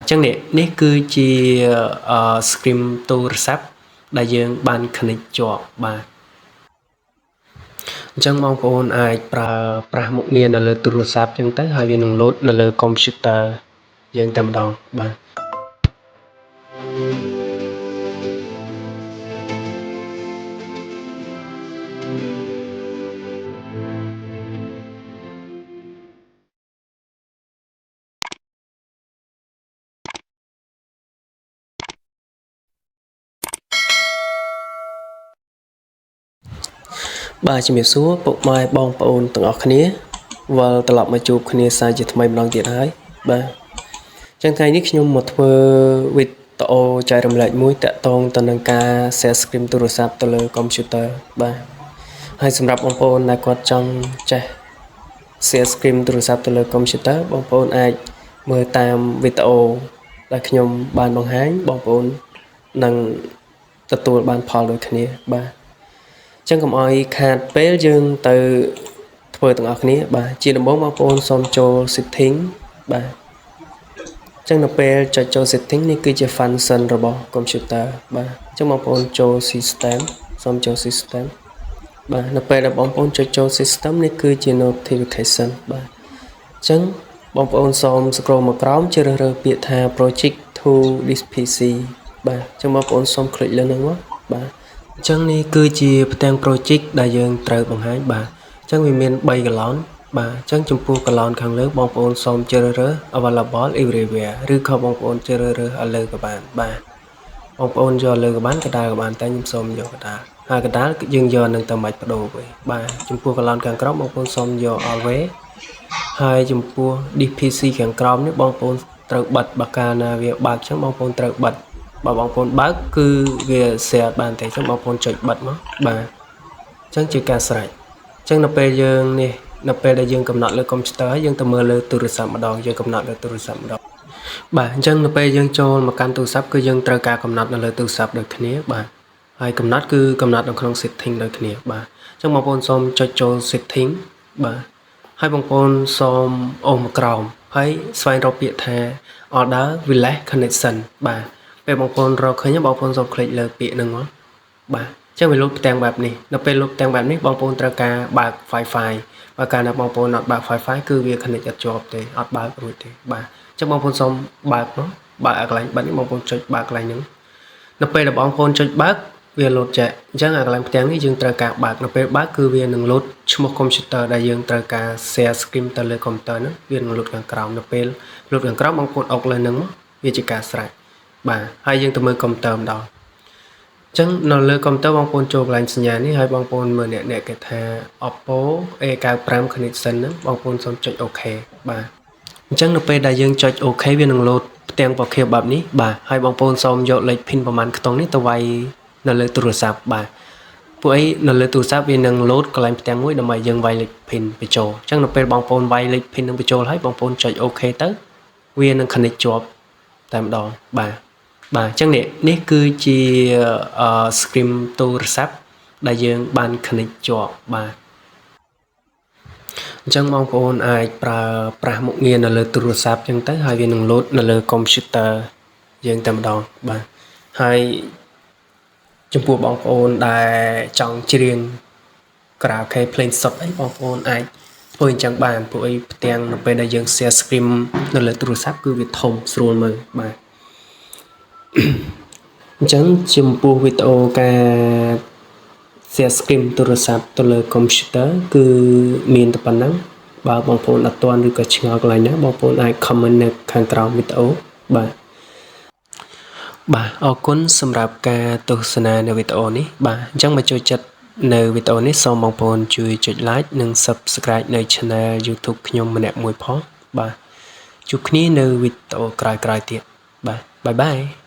ចឹងនេះគឺជា screen ទូរស័ព្ទដែលយើងបាន connect ជាប់បាទអញ្ចឹងបងប្អូនអាចប្រើប្រាស់មុខងារនៅលើទូរស័ព្ទចឹងទៅហើយវានឹង load នៅលើ computer យើងតែម្ដងបាទបាទជំរាបសួរពុកម៉ែបងប្អូនទាំងអស់គ្នាវិលត្រឡប់មកជួបគ្នាសាជាថ្មីម្ដងទៀតហើយបាទអញ្ចឹងថ្ងៃនេះខ្ញុំមកធ្វើវីដេអូចែករំលែកមួយតាក់ទងទៅនឹងការ share screen ទូរស័ព្ទទៅលើ computer បាទហើយសម្រាប់បងប្អូនដែលគាត់ចង់ចេះ share screen ទូរស័ព្ទទៅលើ computer បងប្អូនអាចមើលតាមវីដេអូដែលខ្ញុំបានបង្ហាញបងប្អូននឹងទទួលបានផលដូចគ្នាបាទចឹងកុំឲ្យខាតពេលយើងទៅធ្វើទាំងអស់គ្នាបាទជាដំបូងបងប្អូនសូមចូល setting បាទចឹងនៅពេលចុចចូល setting នេះគឺជា function របស់ computer បាទចឹងបងប្អូនចូល system សូមចូល system បាទនៅពេលដែលបងប្អូនចុចចូល system នេះគឺជា notification បាទចឹងបងប្អូនសូម scroll មកក្រោមជ្រើសរើសពាក្យថា project to this PC បាទចឹងបងប្អូនសូម click លើហ្នឹងមកបាទអញ្ចឹងនេះគឺជាផ្ទាំង project ដែលយើងត្រូវបង្ហាញបាទអញ្ចឹងវាមាន3 column បាទអញ្ចឹងចំពោះ column ខាងលើបងប្អូនសូមជ្រើសរើស available everywhere ឬក៏បងប្អូនជ្រើសរើសឲ្យលើក៏បានបាទបងប្អូនយកលើក៏បានកដាលក៏បានតែខ្ញុំសូមយកកដាលហើយកដាលយើងយកនឹងទៅមិនបដូរវិញបាទចំពោះ column ខាងក្រោមបងប្អូនសូមយក always ហើយចំពោះ this PC ខាងក្រោមនេះបងប្អូនត្រូវបិទបើកាលណាវាបើកអញ្ចឹងបងប្អូនត្រូវបិទបើបងប្អូនបើកគឺវា share បានតែអញ្ចឹងបងប្អូនចុចបិទមកបាទអញ្ចឹងជាការស្រេចអញ្ចឹងនៅពេលយើងនេះនៅពេលដែលយើងកំណត់លើ computer ហើយយើងទៅមើលលើទូរស័ព្ទម្ដងយើងកំណត់លើទូរស័ព្ទម្ដងបាទអញ្ចឹងនៅពេលយើងចូលមកកាន់ទូរស័ព្ទគឺយើងត្រូវការកំណត់នៅលើទូរស័ព្ទដូចគ្នាបាទហើយកំណត់គឺកំណត់នៅក្នុង setting ដូចគ្នាបាទអញ្ចឹងបងប្អូនសូមចុចចូល setting បាទហើយបងប្អូនសូមអូសមកក្រោមហើយស្វែងរកពាក្យថា order wireless connection បាទពេលបងប្អូនរកឃើញបងប្អូនសូម click លើពាក្យហ្នឹងមកបាទអញ្ចឹងវាលុបផ្ទាំងបែបនេះនៅពេលលុបផ្ទាំងបែបនេះបងប្អូនត្រូវការបើក Wi-Fi បើកាលណាបងប្អូនអត់បើក Wi-Fi គឺវា connect អត់ជាប់ទេអត់បើករួចទេបាទអញ្ចឹងបងប្អូនសូមបើកមកបើកឲ្យកន្លែងបិទនេះបងប្អូនចុចបើកកន្លែងហ្នឹងនៅពេលដែលបងប្អូនចុចបើកវាលោតចែកអញ្ចឹងអាកន្លែងផ្ទាំងនេះយើងត្រូវការបើកនៅពេលបើកគឺវានឹងលោតឈ្មោះ computer ដែលយើងត្រូវការ share screen ទៅលើ computer ហ្នឹងវានឹងលោតខាងក្រោមនៅពេលលោតខាងក្រោមបងប្អូនអុកលើហ្នឹងមកវាជាការស្រេចបាទហើយយើងទៅមើល computer ម្ដងអញ្ចឹងនៅលើ computer បងប្អូនចូលកន្លែងសញ្ញានេះហើយបងប្អូនមើលអ្នកគេថា Oppo A95 connection ហ្នឹងបងប្អូនសូមចុច OK បាទអញ្ចឹងនៅពេលដែលយើងចុច OK វានឹងលោតផ្ទាំងពណ៌ខៀវបែបនេះបាទហើយបងប្អូនសូមយកលេខ PIN ប្រមាណខ្ទង់នេះទៅវាយនៅលើទូរស័ព្ទបាទពួកអីនៅលើទូរស័ព្ទវានឹងលោតកន្លែងផ្ទាំងមួយដើម្បីយើងវាយលេខ PIN បញ្ចូលអញ្ចឹងនៅពេលបងប្អូនវាយលេខ PIN នឹងបញ្ចូលហើយបងប្អូនចុច OK ទៅវានឹង connect ជាប់តែម្ដងបាទអញ្ចឹងនេះគឺជា screen ទូរស័ព្ទដែលយើងបាន connect ជាប់បាទអញ្ចឹងបងប្អូនអាចប្រើប្រាស់មុខងារនៅលើទូរស័ព្ទអញ្ចឹងទៅហើយវានឹង load នៅលើ computer យើងតែម្ដងបាទហើយចំពោះបងប្អូនដែលចង់ច្រៀងក្រៅ K ភ្លេងសុទ្ធអីបងប្អូនអាចធ្វើអញ្ចឹងបានពួកអីផ្ទាំងនៅពេលដែលយើង share screen នៅលើទូរស័ព្ទគឺវាធំស្រួលមើលបាទអញ្ចឹងចំពោះវីដេអូការ share screen ទូរស័ព្ទទៅលើ computer គឺមានតែប៉ុណ្ណឹងបើបងប្អូនអត់ទាន់ឬក៏ឆ្ងល់កន្លែងណាបងប្អូនអាច comment នៅខាងក្រោមវីដេអូបាទអរគុណសម្រាប់ការទស្សនានៅវីដេអូនេះបាទអញ្ចឹងបើចូលចិត្តនៅវីដេអូនេះសូមបងប្អូនជួយចុច like និង subscribe នៅ channel YouTube ខ្ញុំម្នាក់មួយផងបាទជួបគ្នានៅវីដេអូក្រោយៗទៀតបាទបាយបាយ